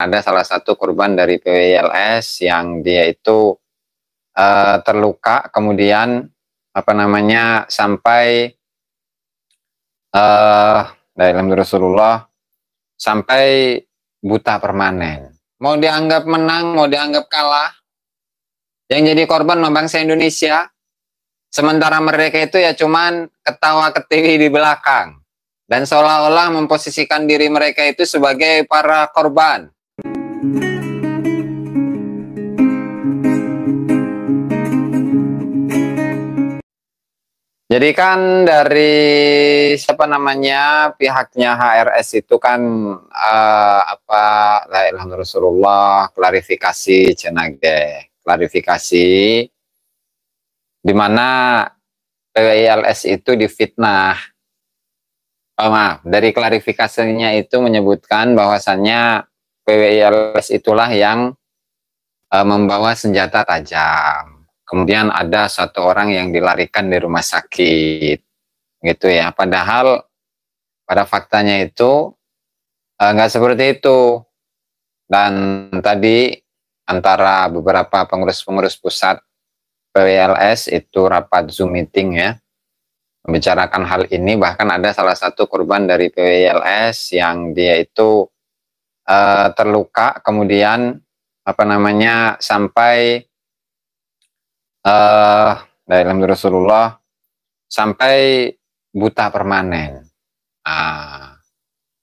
ada salah satu korban dari PWILS yang dia itu terluka, kemudian sampai dalam Rasulullah sampai buta permanen. Mau dianggap menang, mau dianggap kalah, yang jadi korban bangsa Indonesia. Sementara mereka itu ya cuman ketawa ketiwi di belakang. Dan seolah-olah memposisikan diri mereka itu sebagai para korban. Jadi kan dari pihaknya HRS itu kan Rasulullah klarifikasi klarifikasi di mana PWILS itu difitnah. Dari klarifikasinya itu menyebutkan bahwasannya PWILS itulah yang membawa senjata tajam. Kemudian ada satu orang yang dilarikan di rumah sakit, gitu ya. Padahal pada faktanya itu nggak seperti itu. Dan tadi antara beberapa pengurus-pengurus pusat PWILS itu rapat Zoom meeting ya, membicarakan hal ini. Bahkan ada salah satu korban dari PWILS yang dia itu terluka, kemudian sampai dalam Rasulullah sampai buta permanen.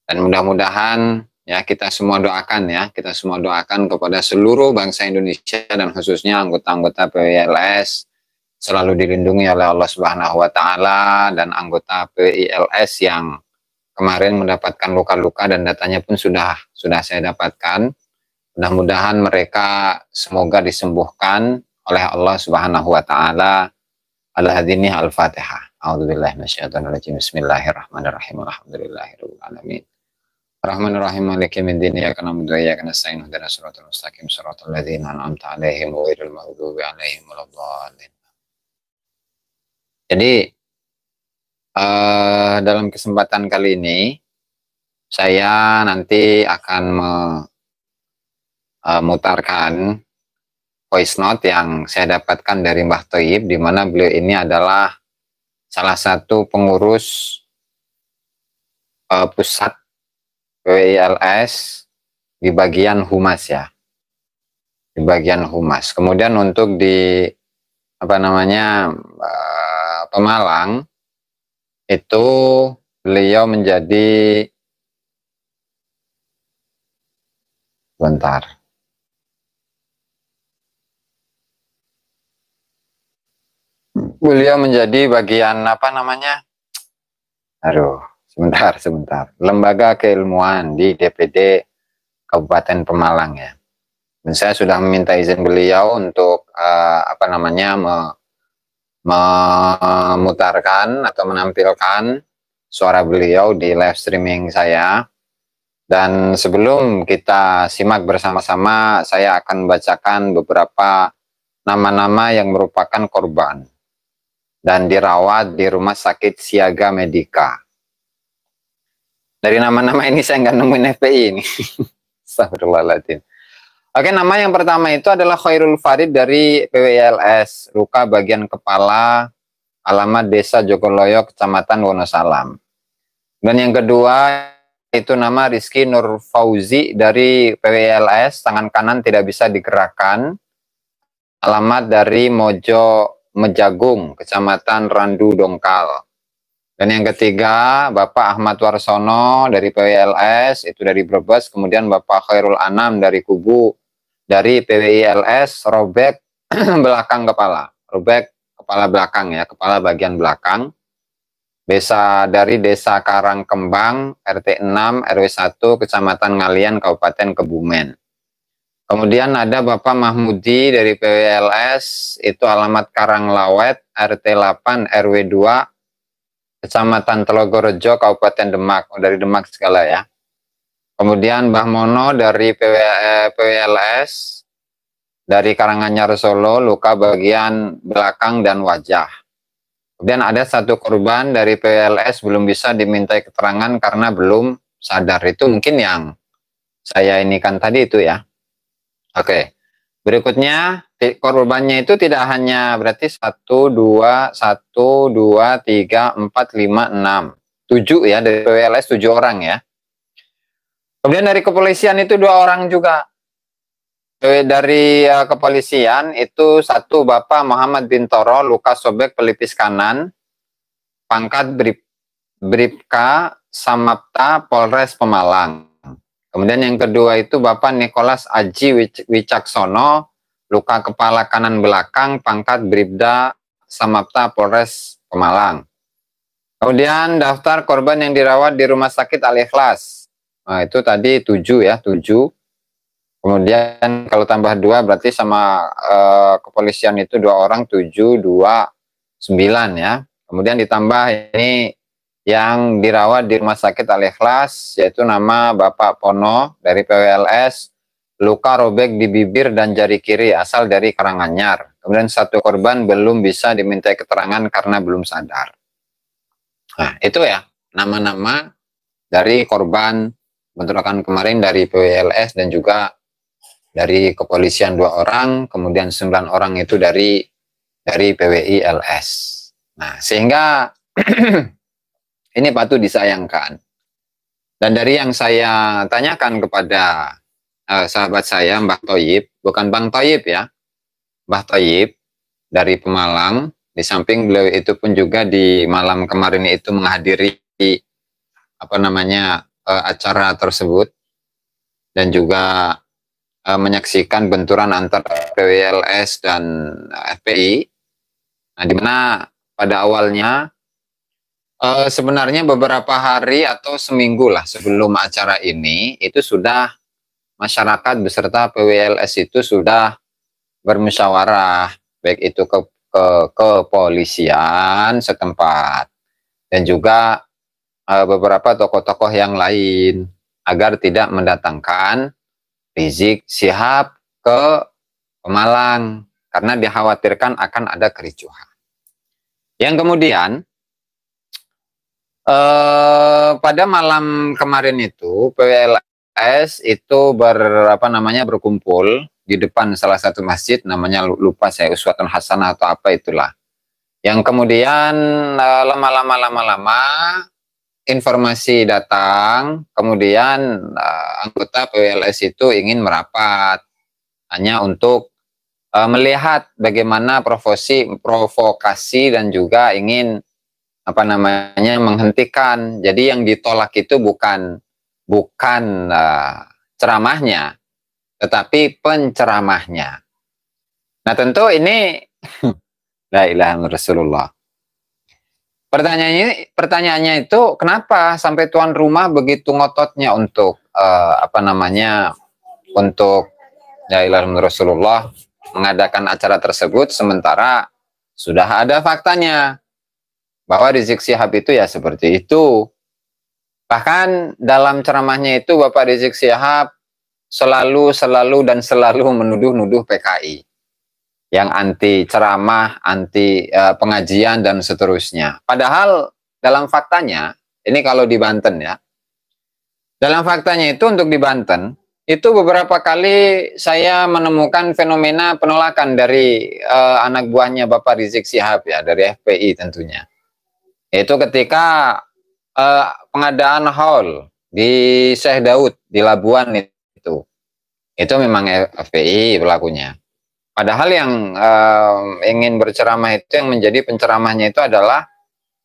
Dan mudah-mudahan ya kita semua doakan kepada seluruh bangsa Indonesia dan khususnya anggota-anggota PWILS selalu dilindungi oleh Allah Subhanahu wa taala, dan anggota PWILS yang kemarin mendapatkan luka-luka dan datanya pun sudah saya dapatkan. Mudah-mudahan mereka semoga disembuhkan oleh Allah Subhanahu wa taala. Al-hadini al-Fatihah. A'udzubillahi minasyaitonir rajim. Bismillahirrahmanirrahim. Alhamdulillahirabbil alamin. Rahmanir-rahim, maliki yaumiddin, iyyaka na'budu wa iyyaka nasta'in, ihdinas siratal mustaqim, siratal ladzina an'amta 'alaihim ghairil maghdubi 'alaihim waladdallin. Jadi dalam kesempatan kali ini saya nanti akan memutarkan voice note yang saya dapatkan dari Mbah Thoyib, di mana beliau ini adalah salah satu pengurus pusat PWILS di bagian humas ya, di bagian humas. Kemudian untuk di Pemalang itu beliau menjadi bagian lembaga keilmuan di DPD Kabupaten Pemalang ya. Dan saya sudah meminta izin beliau untuk memutarkan atau menampilkan suara beliau di live streaming saya. Dan sebelum kita simak bersama-sama, saya akan bacakan beberapa nama-nama yang merupakan korban dan dirawat di Rumah Sakit Siaga Medika. Dari nama-nama ini saya nggak nemuin FPI ini. Astagfirullahaladzim. Oke, nama yang pertama itu adalah Khairul Farid dari PWILS, luka bagian kepala, alamat Desa Jogoloyo, Kecamatan Wonosalam. Dan yang kedua itu nama Rizky Nur Fauzi dari PWILS, tangan kanan tidak bisa digerakkan, alamat dari Mojo Mejagung, Kecamatan Randu Dongkal. Dan yang ketiga, Bapak Ahmad Warsono dari PWILS, itu dari Brebes. Kemudian Bapak Khairul Anam dari Kubu, dari PWILS, robek belakang kepala. Robek kepala belakang ya, kepala bagian belakang. Dari Desa Karangkembang, RT 6, RW 1, Kecamatan Ngalian, Kabupaten Kebumen. Kemudian ada Bapak Mahmudi dari PWILS, itu alamat Karanglawet, RT 8, RW 2, Kecamatan Telogorejo, Kabupaten Demak. Dari Demak segala ya. Kemudian Mbah Mono dari PWILS, dari Karanganyar Solo, luka bagian belakang dan wajah. Kemudian ada satu korban dari PWILS belum bisa dimintai keterangan karena belum sadar. Itu mungkin yang saya ini kan tadi itu ya. Oke. Berikutnya korbannya itu tidak hanya berarti 1, 2, 3, 4, 5, 6, 7 ya, dari PWLS 7 orang ya. Kemudian dari kepolisian itu 2 orang juga. Dari kepolisian itu 1 Bapak Muhammad Bintoro, luka sobek pelipis kanan, pangkat Bribka Samapta Polres Pemalang. Kemudian yang kedua itu Bapak Nicholas Aji Wicaksono, luka kepala kanan belakang, pangkat Bribda Samapta Polres Pemalang. Kemudian daftar korban yang dirawat di Rumah Sakit Al-Ikhlas. Nah, itu tadi 7 ya, 7. Kemudian kalau tambah 2 berarti sama kepolisian itu 2 orang, 7, 2, 9 ya. Kemudian ditambah ini yang dirawat di Rumah Sakit Al-Ikhlas, yaitu nama Bapak Pono dari PWLS, luka robek di bibir dan jari kiri, asal dari Karanganyar. Kemudian 1 korban belum bisa dimintai keterangan karena belum sadar. Nah, itu ya nama-nama dari korban bentrokan kemarin dari PWLS dan juga dari kepolisian 2 orang, kemudian 9 orang itu dari PWI LS. Nah, sehingga ini patut disayangkan. Dan dari yang saya tanyakan kepada sahabat saya, Mbah Toyib, bukan Bang Toyib ya, Mbah Toyib dari Pemalang, di samping beliau itu pun juga di malam kemarin itu menghadiri acara tersebut dan juga menyaksikan benturan antara PWLS dan FPI. Nah, di mana pada awalnya sebenarnya beberapa hari atau seminggu lah sebelum acara ini itu sudah masyarakat beserta PWLS itu sudah bermusyawarah, baik itu ke kepolisian setempat dan juga beberapa tokoh-tokoh yang lain agar tidak mendatangkan Rizik Syihab ke Pemalang karena dikhawatirkan akan ada kericuhan. Yang kemudian pada malam kemarin itu PWLS itu berkumpul di depan salah satu masjid, namanya lupa saya, Uswatun Hasanah atau apa itulah. Yang kemudian lama-lama informasi datang, kemudian anggota PWLS itu ingin merapat hanya untuk melihat bagaimana provokasi dan juga ingin menghentikan. Jadi yang ditolak itu bukan ceramahnya, tetapi penceramahnya. Nah, tentu ini la ilaha illallah Rasulullah. Pertanyaannya itu kenapa sampai tuan rumah begitu ngototnya untuk untuk la ilaha illallah Rasulullah mengadakan acara tersebut, sementara sudah ada faktanya bahwa Rizik Syihab itu ya seperti itu. Bahkan dalam ceramahnya itu Bapak Rizik Syihab selalu menuduh-nuduh PKI yang anti ceramah, anti pengajian dan seterusnya. Padahal dalam faktanya, ini kalau di Banten ya, dalam faktanya itu untuk di Banten, itu beberapa kali saya menemukan fenomena penolakan dari anak buahnya Bapak Rizik Syihab ya, dari FPI tentunya. Itu ketika pengadaan hall di Syekh Daud di Labuan itu memang FPI pelakunya. Padahal yang ingin berceramah itu, yang menjadi penceramahnya itu adalah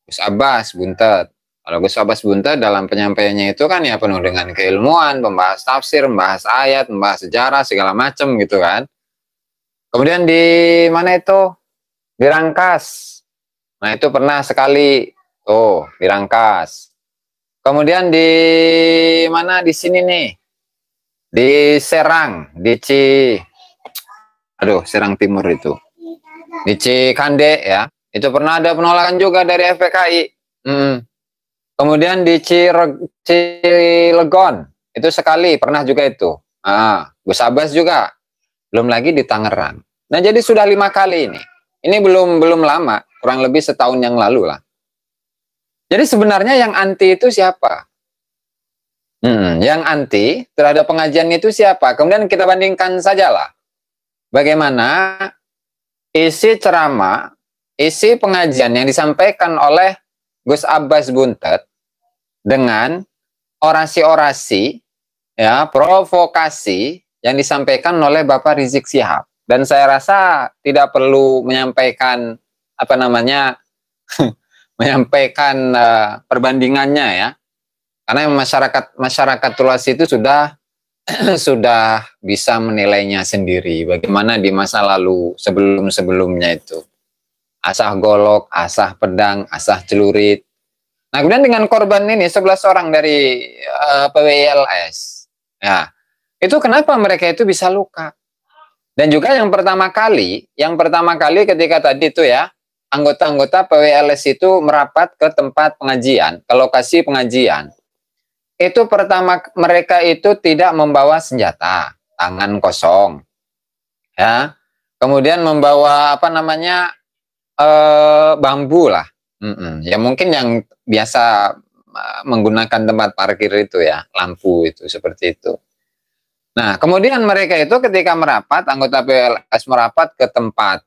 Gus Abbas Buntet. Kalau Gus Abbas Buntet dalam penyampaiannya itu kan ya penuh dengan keilmuan, membahas tafsir, membahas ayat, membahas sejarah segala macam gitu kan. Kemudian di mana itu? Di Rangkas. Nah, itu pernah sekali di Rangkas. Kemudian di mana, di sini nih, di Serang, Serang Timur itu, di Cikande ya, itu pernah ada penolakan juga dari FPKI. Kemudian di Cilegon itu sekali pernah juga itu. Gus Abbas juga, belum lagi di Tangerang. Nah, jadi sudah 5 kali ini. Ini belum lama, kurang lebih setahun yang lalu lah. Jadi sebenarnya yang anti itu siapa? Yang anti terhadap pengajian itu siapa? Kemudian kita bandingkan sajalah bagaimana isi ceramah, isi pengajian yang disampaikan oleh Gus Abbas Buntet dengan orasi-orasi, ya, provokasi yang disampaikan oleh Bapak Rizik Syihab. Dan saya rasa tidak perlu menyampaikan apa namanya menyampaikan perbandingannya, ya, karena masyarakat luas itu sudah sudah bisa menilainya sendiri bagaimana di masa lalu sebelum-sebelumnya itu. Asah golok, asah pedang, asah celurit. Nah, kemudian dengan korban ini 11 orang dari PWILS. Ya, itu kenapa mereka itu bisa luka? Dan juga yang pertama kali ketika tadi itu, ya, anggota-anggota PWLS itu merapat ke tempat pengajian, ke lokasi pengajian. Itu pertama mereka itu tidak membawa senjata, tangan kosong, ya. Kemudian membawa apa namanya bambu lah, ya mungkin yang biasa menggunakan tempat parkir itu, ya, lampu itu seperti itu. Nah, kemudian mereka itu ketika merapat, anggota PLS merapat ke tempat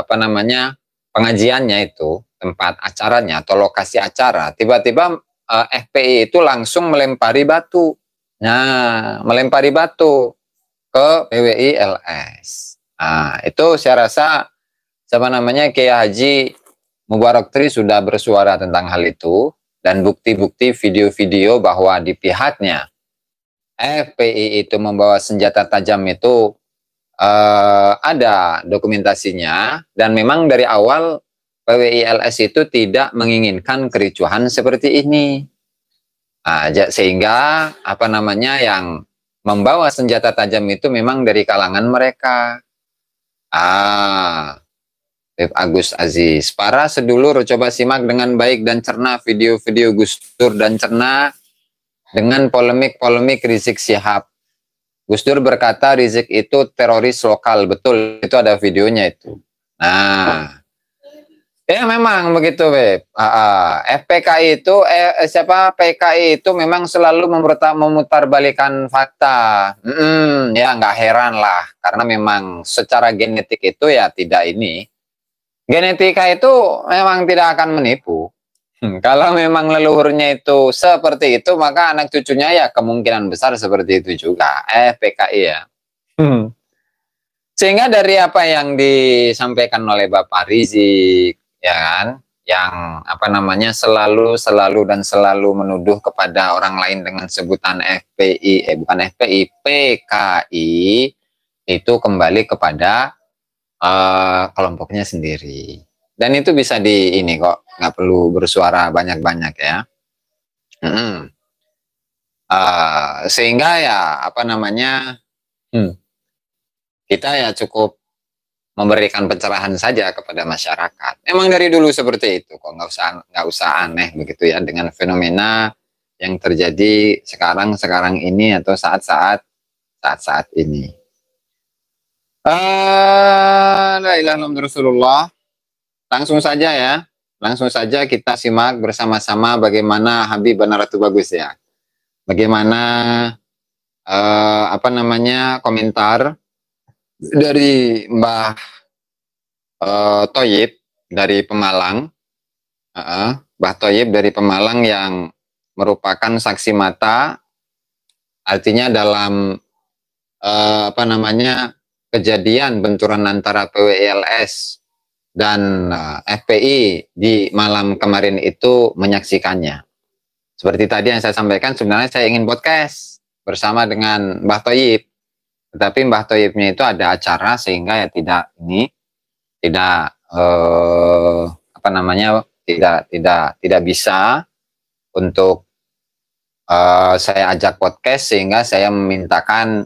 apa namanya pengajiannya itu, tempat acaranya atau lokasi acara, tiba-tiba FPI itu langsung melempari batu. Nah, melempari batu ke PWI-LS. Nah, itu saya rasa siapa namanya Kiai Haji Mubarak Tri sudah bersuara tentang hal itu, dan bukti-bukti video-video bahwa di pihaknya FPI itu membawa senjata tajam itu ada dokumentasinya, dan memang dari awal PWI-LS itu tidak menginginkan kericuhan seperti ini. Nah, sehingga apa namanya yang membawa senjata tajam itu memang dari kalangan mereka. Agus Aziz, para sedulur coba simak dengan baik dan cerna video-video Gus Dur dan cerna dengan polemik-polemik Rizik Syihab. Gus Dur berkata Rizik itu teroris lokal, betul, itu ada videonya itu. Nah, ya memang begitu, Beb. FPKI itu PKI itu memang selalu memutarbalikan fakta. Ya nggak heran lah, karena memang secara genetik itu ya tidak ini. Genetika itu memang tidak akan menipu. Kalau memang leluhurnya itu seperti itu, maka anak cucunya ya kemungkinan besar seperti itu juga. PKI ya. Sehingga dari apa yang disampaikan oleh Bapak Rizik, ya kan, yang apa namanya selalu menuduh kepada orang lain dengan sebutan FPI, bukan FPI, PKI, itu kembali kepada kelompoknya sendiri. Dan itu bisa di ini kok, nggak perlu bersuara banyak-banyak, ya. Sehingga ya apa namanya kita ya cukup memberikan pencerahan saja kepada masyarakat. Emang dari dulu seperti itu kok, nggak usah aneh begitu ya dengan fenomena yang terjadi sekarang ini atau saat-saat ini. La ilaha illallah Rasulullah. Langsung saja ya, langsung saja kita simak bersama-sama bagaimana Habib Ratu Bagus, ya. Bagaimana apa namanya komentar dari Mbah Thoyib dari Pemalang, Mbah Thoyib dari Pemalang yang merupakan saksi mata, artinya dalam apa namanya kejadian benturan antara PWI-LS dan FPI di malam kemarin itu menyaksikannya. Seperti tadi yang saya sampaikan, sebenarnya saya ingin podcast bersama dengan Mbah Thoyib. Tetapi Mbah Thoyibnya itu ada acara sehingga ya tidak apa namanya tidak bisa untuk saya ajak podcast, sehingga saya memintakan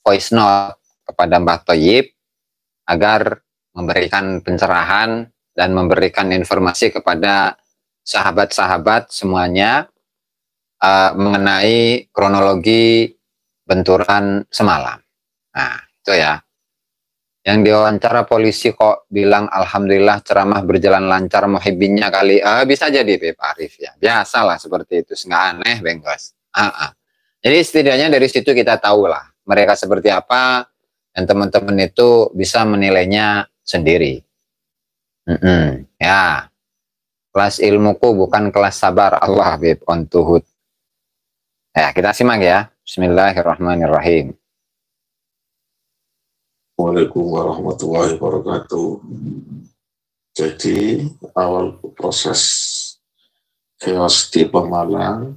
voice note kepada Mbah Thoyib agar memberikan pencerahan dan memberikan informasi kepada sahabat-sahabat semuanya mengenai kronologi benturan semalam. Nah, itu ya. Yang diwawancara polisi kok bilang alhamdulillah ceramah berjalan lancar, muhibbinnya kali. Bisa jadi Pak Arif, ya. Biasalah seperti itu, nggak aneh, Bengkos. Jadi setidaknya dari situ kita tahu lah mereka seperti apa, dan teman-teman itu bisa menilainya sendiri. Ya, kelas ilmuku bukan kelas sabar. Allah Habib on Tuhud. Ya, kita simak ya. Bismillahirrahmanirrahim. Waalaikumsalam warahmatullahi wabarakatuh. Jadi awal proses chaos di Pemalang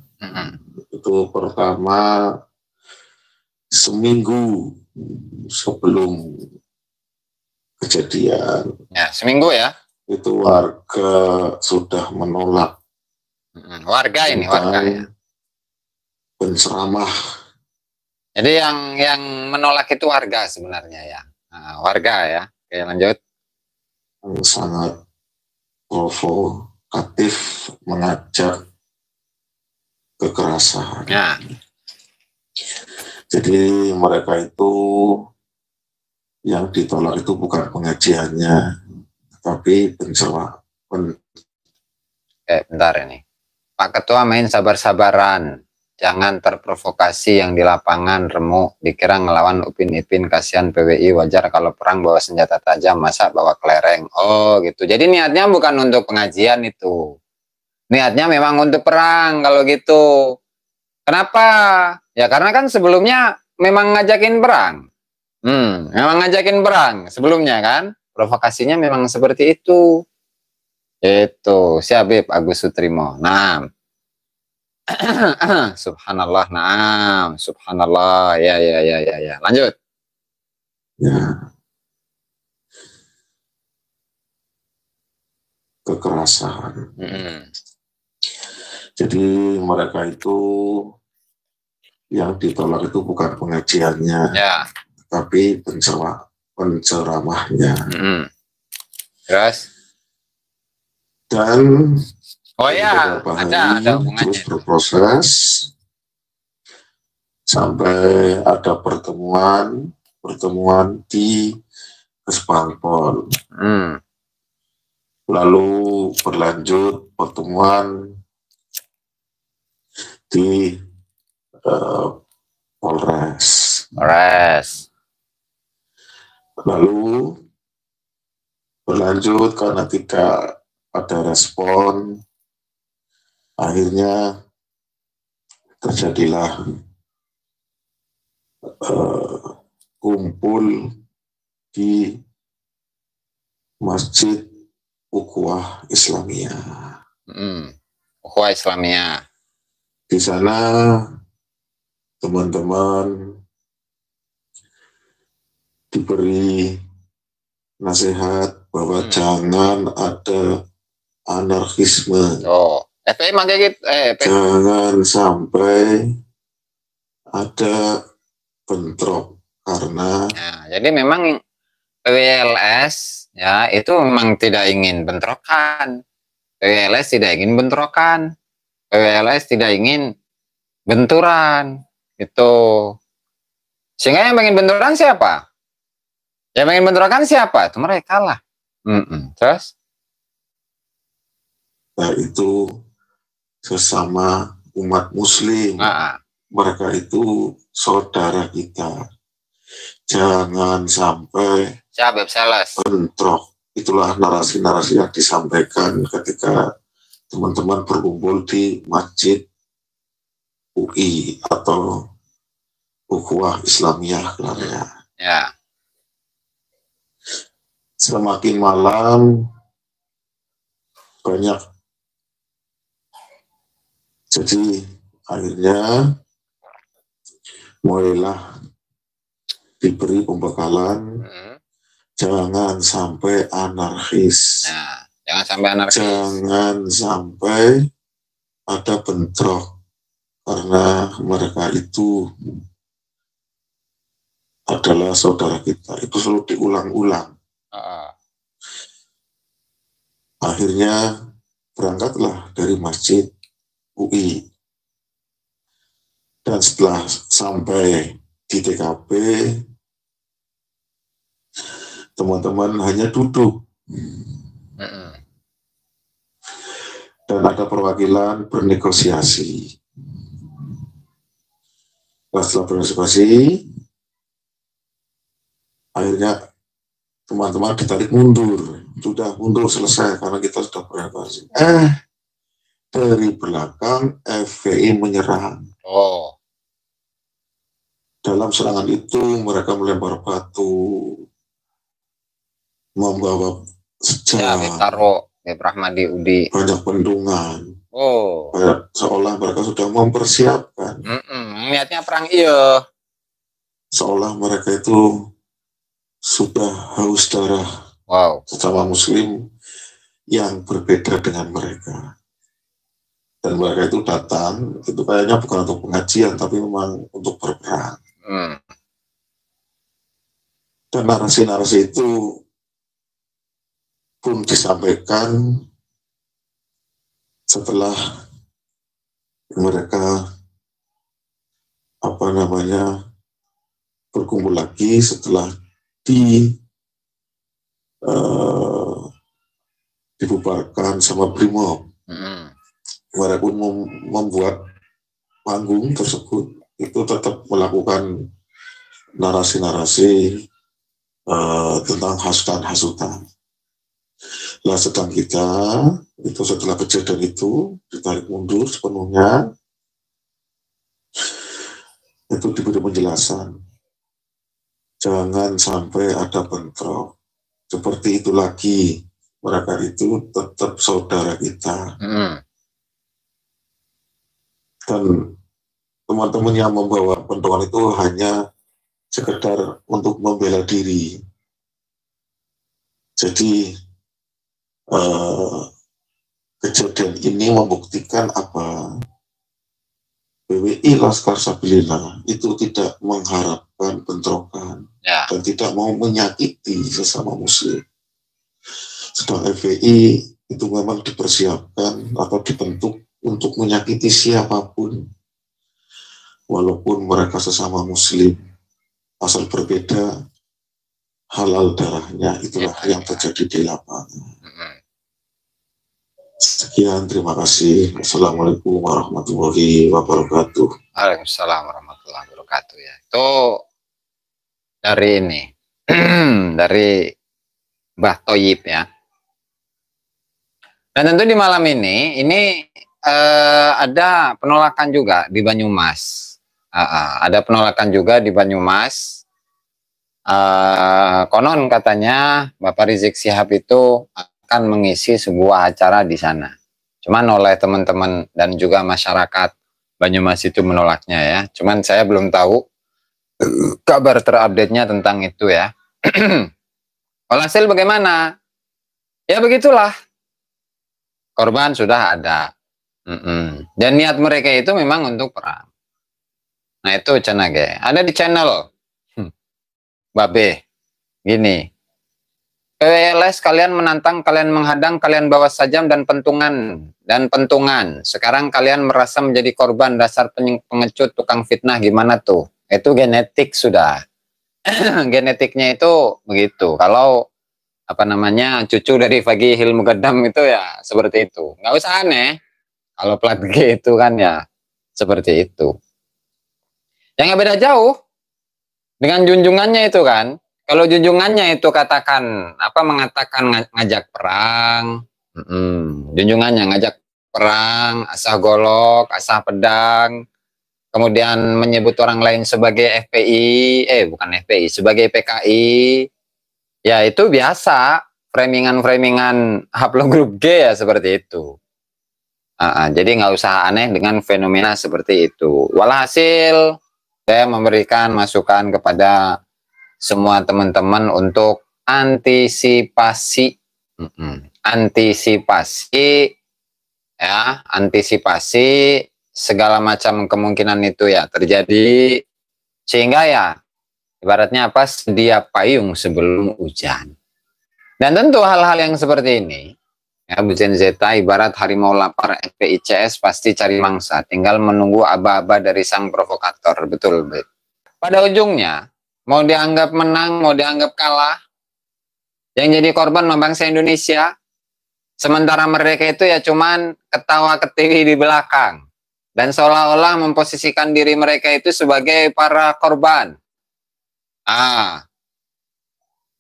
itu pertama seminggu sebelum kejadian. Ya, seminggu ya. Itu warga sudah menolak. Warga ini warga ya. Penceramah. Jadi yang menolak itu warga sebenarnya ya. Nah, warga ya. Oke, lanjut. Yang sangat provokatif, mengajak kekerasan. Ya. Jadi mereka itu yang ditolak itu bukan pengajiannya, tapi pencerahan. Bentar ini. Pak Ketua main sabar-sabaran. Jangan terprovokasi yang di lapangan remuk. Dikira ngelawan Upin Ipin, kasihan PWI, wajar kalau perang bawa senjata tajam, masa bawa kelereng. Oh gitu. Jadi niatnya bukan untuk pengajian itu. Niatnya memang untuk perang kalau gitu. Kenapa? Ya karena kan sebelumnya memang ngajakin perang. Memang ngajakin perang sebelumnya kan. Provokasinya memang seperti itu. Itu si Habib Agus Sutrimo. Nah. Subhanallah, naam, subhanallah, ya. Lanjut. Ya. Kekerasan. Jadi mereka itu yang ditolak itu bukan pengajiannya, ya, tapi penceramahnya. Terus? Dan oh ya, ada hubungannya. Terus berproses sampai ada pertemuan di Kesbangpol. Lalu berlanjut pertemuan di Polres. Lalu berlanjut karena tidak ada respon, akhirnya terjadilah kumpul di Masjid Ukhuwah Islamiyah. Ukhuwah Islamiyah. Di sana teman-teman diberi nasihat bahwa jangan ada anarkisme. FPI makanya gitu. Jangan sampai ada bentrok karena. Nah, jadi memang PWLS ya itu memang tidak ingin bentrokan. PWLS tidak ingin bentrokan. PWLS tidak ingin benturan. Itu. Sehingga yang pengen benturan siapa? Yang pengen bentrokan siapa? Itu mereka lah. Terus? Nah, itu sesama umat muslim. Mereka itu saudara kita. Jangan sampai bentrok. Itulah narasi-narasi yang disampaikan ketika teman-teman berkumpul di Masjid UI atau Ukhuwah Islamiyah. Ya. Semakin malam banyak. Jadi akhirnya mulailah diberi pembekalan. Jangan sampai anarkis. Nah, jangan sampai anarkis. Jangan sampai ada bentrok karena mereka itu adalah saudara kita. Itu selalu diulang-ulang. Akhirnya berangkatlah dari Masjid UI. Dan setelah sampai di TKP, teman-teman hanya duduk. Dan ada perwakilan bernegosiasi. Setelah berdiskusi, akhirnya teman-teman ditarik mundur. Sudah mundur selesai karena kita sudah berdiskusi. Dari belakang FPI menyerang. Oh. Dalam serangan itu mereka melempar batu, membawa Ya, sejam, Bintaro, Rahmadi Udi. banyak bendungan. Oh. Seolah mereka sudah mempersiapkan. Niatnya perang iya. Seolah mereka itu sudah haus darah. Wow. Sesama muslim yang berbeda dengan mereka. Dan mereka itu datang, itu kayaknya bukan untuk pengajian, tapi memang untuk berperang. Dan narasi-narasi itu pun disampaikan setelah mereka berkumpul lagi setelah dibubarkan sama Brimob. Mereka pun membuat panggung tersebut, itu tetap melakukan narasi-narasi tentang hasutan-hasutan. Lah sedang kita itu setelah kejadian itu ditarik mundur sepenuhnya, itu diberi penjelasan jangan sampai ada bentrok seperti itu lagi, mereka itu tetap saudara kita. Dan teman-teman yang membawa bentrokan itu hanya sekedar untuk membela diri. Jadi kejadian ini membuktikan apa? PWI Laskar Sabilillah itu tidak mengharapkan bentrokan dan tidak mau menyakiti sesama muslim. Sedang FPI itu memang dipersiapkan atau dibentuk untuk menyakiti siapapun, walaupun mereka sesama muslim, asal berbeda halal darahnya. Itulah yang terjadi di lapangan. Sekian, terima kasih. Assalamualaikum warahmatullahi wabarakatuh. Waalaikumsalam warahmatullahi wabarakatuh. Ya, itu dari ini, dari Mbah Toyib ya. Dan tentu di malam ini ada penolakan juga di Banyumas. Ada penolakan juga di Banyumas. Konon katanya Bapak Rizik Syihab itu akan mengisi sebuah acara di sana. Cuman oleh teman-teman dan juga masyarakat Banyumas itu menolaknya ya. Cuman saya belum tahu kabar terupdate-nya tentang itu ya. Walhasil bagaimana? Ya begitulah. Korban sudah ada. Dan niat mereka itu memang untuk perang. Nah itu cenage. Ada di channel Babe. Gini. PWLS kalian menantang, kalian menghadang, kalian bawa sajam dan pentungan. Sekarang kalian merasa menjadi korban dasar pengecut, tukang fitnah, gimana tuh? Itu genetik sudah. Genetiknya itu begitu. Kalau cucu dari Fagihil Mugaddam itu ya seperti itu. Nggak usah aneh. Kalau plat G itu kan ya seperti itu. Yang nggak beda jauh dengan junjungannya itu kan. Kalau junjungannya itu mengatakan ngajak perang, junjungannya ngajak perang, asah golok, asah pedang, kemudian menyebut orang lain sebagai FPI, bukan FPI, sebagai PKI, ya itu biasa, framingan haplogrup G ya seperti itu. Jadi nggak usah aneh dengan fenomena seperti itu. Walhasil, saya memberikan masukan kepada semua teman-teman untuk antisipasi segala macam kemungkinan itu ya terjadi, sehingga ya ibaratnya sedia payung sebelum hujan. Dan tentu hal-hal yang seperti ini ya, Bu Zen Zeta ibarat harimau lapar, FPICS pasti cari mangsa, tinggal menunggu aba-aba dari sang provokator. Betul. Pada ujungnya mau dianggap menang, mau dianggap kalah, yang jadi korban bangsa Indonesia. Sementara mereka itu ya cuman ketawa ketiwi di belakang. dan seolah-olah memposisikan diri mereka itu sebagai para korban.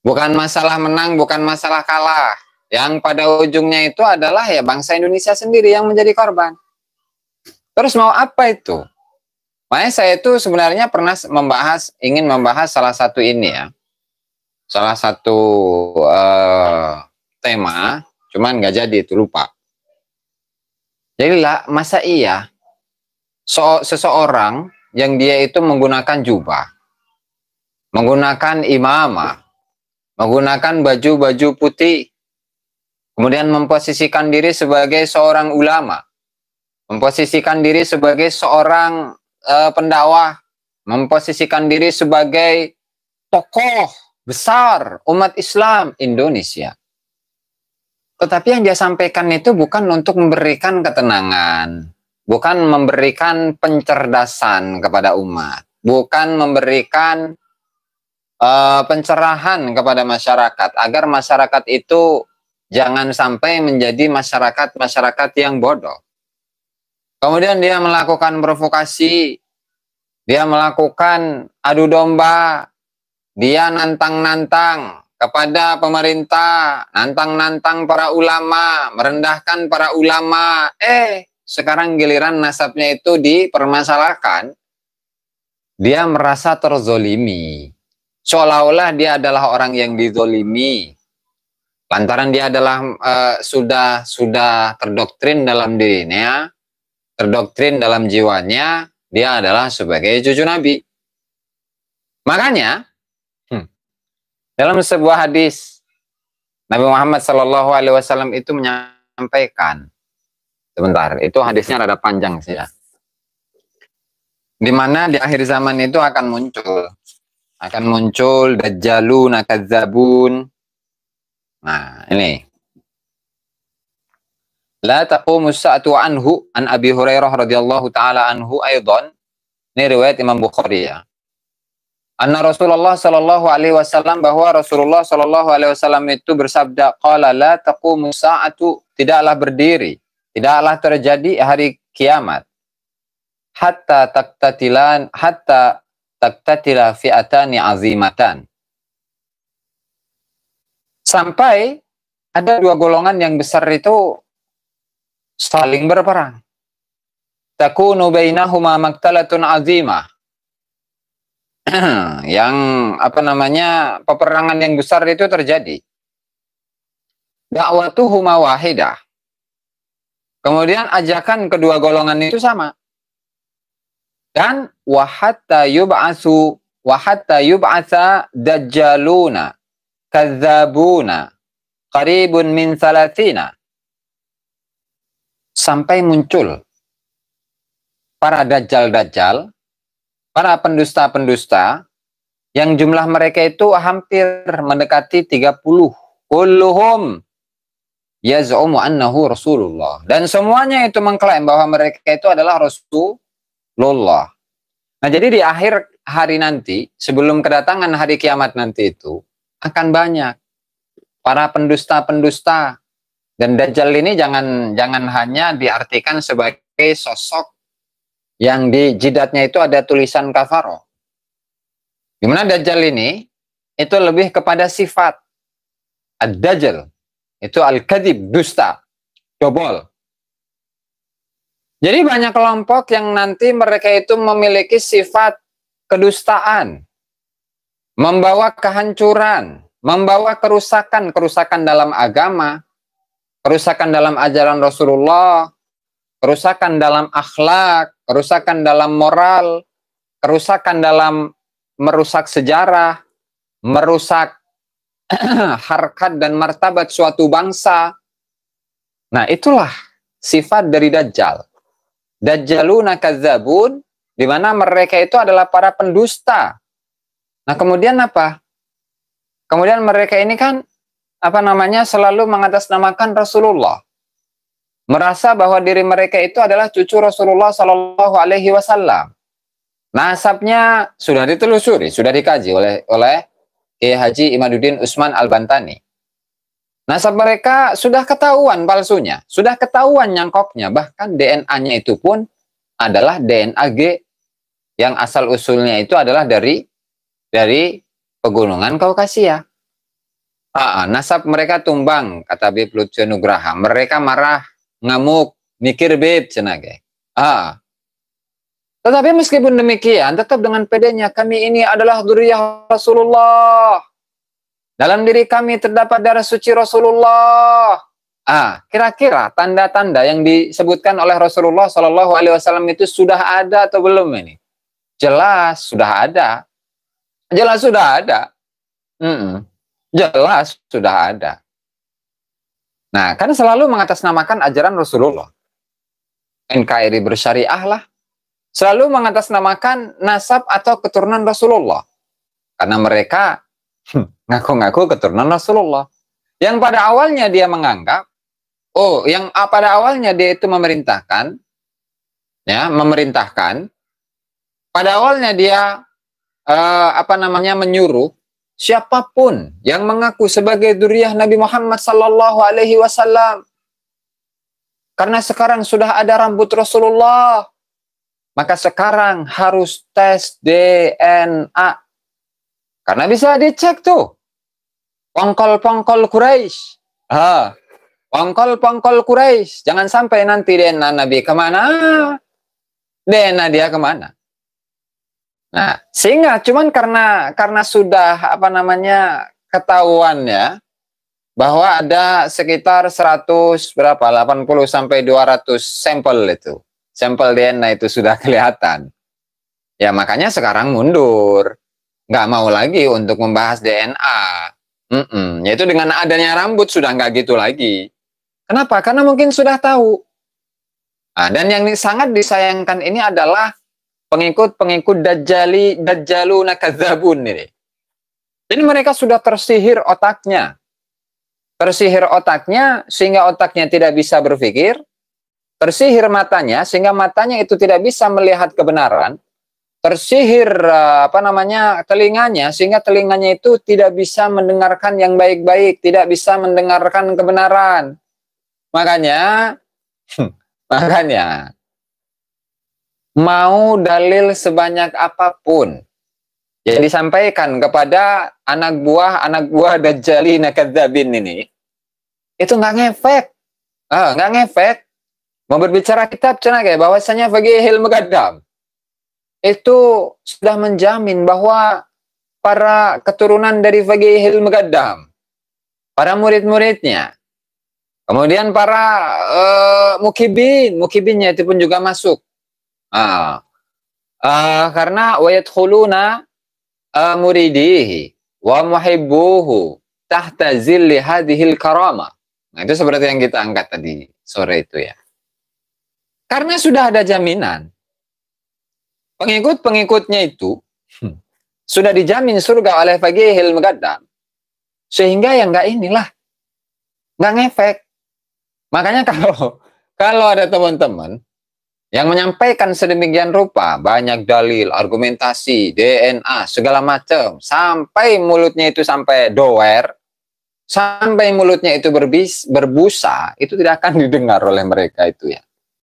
Bukan masalah menang, bukan masalah kalah. Yang pada ujungnya itu adalah ya bangsa Indonesia sendiri yang menjadi korban. Terus mau apa itu? Makanya saya itu sebenarnya pernah ingin membahas salah satu ini ya. Salah satu tema, cuman nggak jadi, itu lupa. Jadi lah, masa iya seseorang yang dia itu menggunakan jubah, menggunakan imamah, menggunakan baju-baju putih, kemudian memposisikan diri sebagai seorang ulama, memposisikan diri sebagai seorang pendakwah, memposisikan diri sebagai tokoh besar umat Islam Indonesia. Tetapi yang dia sampaikan itu bukan untuk memberikan ketenangan, bukan memberikan pencerdasan kepada umat, bukan memberikan pencerahan kepada masyarakat, agar masyarakat itu jangan sampai menjadi masyarakat yang bodoh. Kemudian dia melakukan provokasi, dia melakukan adu domba, dia nantang-nantang kepada pemerintah, nantang-nantang para ulama, merendahkan para ulama. Sekarang giliran nasabnya itu dipermasalahkan, dia merasa terzolimi. Seolah-olah dia adalah orang yang dizolimi. Lantaran dia adalah sudah terdoktrin dalam dirinya, terdoktrin dalam jiwanya, dia adalah sebagai cucu Nabi. Makanya, dalam sebuah hadis, Nabi Muhammad SAW itu menyampaikan, sebentar, itu hadisnya rada panjang sih ya. Di mana di akhir zaman itu akan muncul dajjalun, kadzabun. Nah, ini. La taqumu as-sa'atu anhu an Abi Hurairah radhiyallahu taala anhu aidan. Ini riwayat Imam Bukhari ya. Anna Rasulullah sallallahu alaihi wasallam, bahwa Rasulullah sallallahu alaihi wasallam itu bersabda, qala la taqumu as-sa'atu, tidaklah berdiri, tidaklah terjadi hari kiamat, hatta taktatila fi'atani azimatan, sampai ada dua golongan yang besar itu saling berperang. Takunu bainahuma maktalatun azimah. Yang peperangan yang besar itu terjadi. Da'watuhuma wahidah. Kemudian ajakan kedua golongan itu sama. Dan wahatta yub'atsa dajjaluna kadzabuna qaribun min salatina, sampai muncul para dajjal-dajjal, para pendusta-pendusta, yang jumlah mereka itu hampir mendekati 30. Kulluhum yaz'umu annahu Rasulullah. Dan semuanya itu mengklaim bahwa mereka itu adalah Rasulullah. Nah, jadi di akhir hari nanti, sebelum kedatangan hari kiamat nanti itu, akan banyak para pendusta-pendusta. Dan Dajjal ini jangan hanya diartikan sebagai sosok yang di jidatnya itu ada tulisan kafaro. Dimana Dajjal ini itu lebih kepada sifat. Ad-Dajjal itu al-kadhib, dusta, dobol. Jadi banyak kelompok yang nanti mereka itu memiliki sifat kedustaan, membawa kehancuran, membawa kerusakan dalam agama, kerusakan dalam ajaran Rasulullah, kerusakan dalam akhlak, kerusakan dalam moral, kerusakan dalam merusak sejarah, merusak harkat dan martabat suatu bangsa. Nah, itulah sifat dari Dajjal. Dajjaluna kadzabun, di mana mereka itu adalah para pendusta. Nah, kemudian apa? Kemudian mereka ini kan selalu mengatasnamakan Rasulullah. Merasa bahwa diri mereka itu adalah cucu Rasulullah Sallallahu Alaihi Wasallam. Nasabnya sudah ditelusuri, sudah dikaji oleh Kiai Haji Imaduddin Utsman Al-Bantani. Nasab mereka sudah ketahuan palsunya, sudah ketahuan nyangkoknya, bahkan DNA-nya itu pun adalah DNA G yang asal usulnya itu adalah dari pegunungan Kaukasia. Nasab mereka tumbang, kata Bib Lutfi Nugraha. Mereka marah, ngamuk, mikir Bib, cenage. Tetapi meskipun demikian, tetap dengan pedenya, kami ini adalah dzurriyyah Rasulullah. Dalam diri kami terdapat darah suci Rasulullah. Kira-kira tanda-tanda yang disebutkan oleh Rasulullah SAW itu sudah ada atau belum ini? Jelas sudah ada. Jelas sudah ada. Jelas sudah ada. Nah, kan selalu mengatasnamakan ajaran Rasulullah. NKRI bersyariah lah. Selalu mengatasnamakan nasab atau keturunan Rasulullah. Karena mereka ngaku-ngaku keturunan Rasulullah. Yang pada awalnya dia menganggap, yang pada awalnya dia itu memerintahkan, pada awalnya dia menyuruh siapapun yang mengaku sebagai dzurriyyah Nabi Muhammad sallallahu alaihi wasallam. Karena sekarang sudah ada rambut Rasulullah, maka sekarang harus tes DNA. Karena bisa dicek tuh. Pongkol-pongkol Quraisy. Pongkol-pongkol Quraisy. Jangan sampai nanti DNA Nabi kemana? DNA dia kemana? Nah, sehingga cuman karena sudah ketahuan ya bahwa ada sekitar 80 sampai 200 sampel itu. Sampel DNA itu sudah kelihatan. Ya makanya sekarang mundur. Nggak mau lagi untuk membahas DNA. Yaitu dengan adanya rambut sudah nggak gitu lagi. Kenapa? Karena mungkin sudah tahu. Dan yang sangat disayangkan ini adalah pengikut-pengikut dajjaluna kadzabun ini. Jadi mereka sudah tersihir otaknya. Tersihir otaknya sehingga otaknya tidak bisa berpikir. Tersihir matanya sehingga matanya itu tidak bisa melihat kebenaran. Tersihir telinganya sehingga telinganya itu tidak bisa mendengarkan yang baik-baik, tidak bisa mendengarkan kebenaran. Makanya mau dalil sebanyak apapun yang disampaikan kepada anak buah Dajjalina kadzabin ini, itu nggak ngefek. Mau berbicara kitab kayak bahwasanya Faqihil Muqaddam itu sudah menjamin bahwa para keturunan dari Faqihil Muqaddam, para murid-muridnya, kemudian para mukibinnya itu pun juga masuk. Karena wayadkhuluna muridihi wa muhibbuhu tahta zilli hadhil karamah. Nah, itu seperti yang kita angkat tadi sore itu ya. Karena sudah ada jaminan. Pengikut-pengikutnya itu sudah dijamin surga oleh Faqihil Muqaddam. Sehingga yang nggak ngefek. Makanya kalau ada teman-teman yang menyampaikan sedemikian rupa, banyak dalil, argumentasi, DNA, segala macam, sampai mulutnya itu sampai doer, sampai mulutnya itu berbusa, itu tidak akan didengar oleh mereka itu ya.